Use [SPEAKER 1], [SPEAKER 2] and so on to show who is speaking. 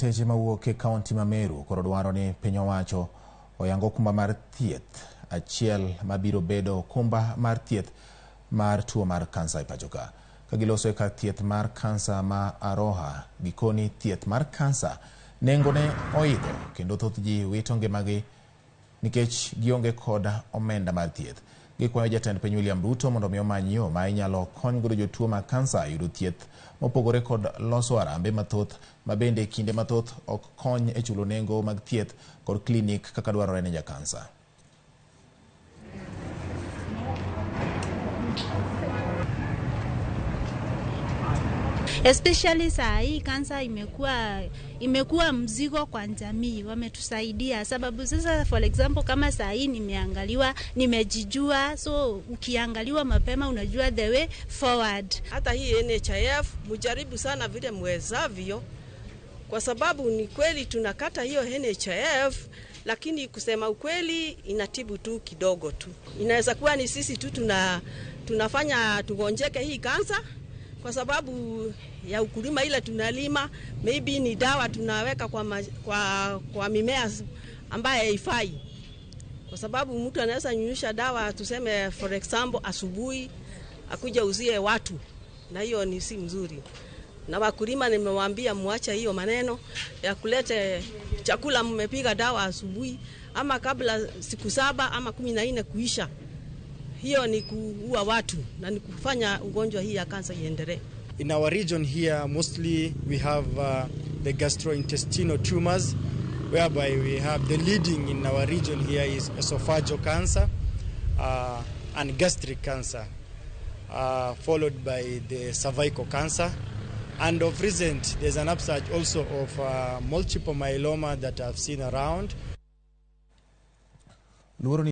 [SPEAKER 1] lakteche mawuok e kaunti ma Meru koro dwaro ni piny owacho oyango okumba mar thieth achiel mabiro bedo okumba mar thieth mar tuo mar kansa e pacho ka. Ka giloso e kar thieth mar kansa ma Aroha, gikoni thieth mar kansa nengone oidho kendo thoth ji wito ngimagi nikech gionge kod omenda mar thieth. Gikwayo jatend piny William Ruto mondo mi omany yo ma inyalo kony godo jotuo mag kansa yudo thieth mopogore kod loso arambe mathoth mabende kinde mathoth ok kony e chulo nengo mag thieth kod klinik kaka dwarore ne jakansa.
[SPEAKER 2] Especially saa hii kansa imekuwa mzigo kwa jamii. Wametusaidia sababu sasa, for example, kama saa hii nimeangaliwa, nimejijua, so ukiangaliwa mapema unajua the way forward.
[SPEAKER 3] Hata hii NHIF mujaribu sana vile mwezavyo, kwa sababu ni kweli tunakata hiyo NHIF, lakini kusema ukweli inatibu tu kidogo tu. Inaweza kuwa ni sisi tu tunafanya tugonjeke hii kansa kwa sababu ya ukulima ile tunalima, maybe ni dawa tunaweka kwa mimea ambaye haifai. Kwa sababu mtu anaweza nyunyisha dawa, tuseme for example asubuhi akuja uzie watu, na hiyo ni si mzuri. Na wakulima nimewaambia muache hiyo maneno ya kulete chakula mmepiga dawa asubuhi ama kabla siku 7 ama 14 kuisha. Hiyo ni kuua watu na ni kufanya ugonjwa hii ya kansa iendelee.
[SPEAKER 4] In our region here, mostly we have the gastrointestinal tumors, whereby we have the leading in our region here is esophageal cancer and gastric cancer, followed by the cervical cancer. And of recent, there's an upsurge also of multiple myeloma that I've seen around.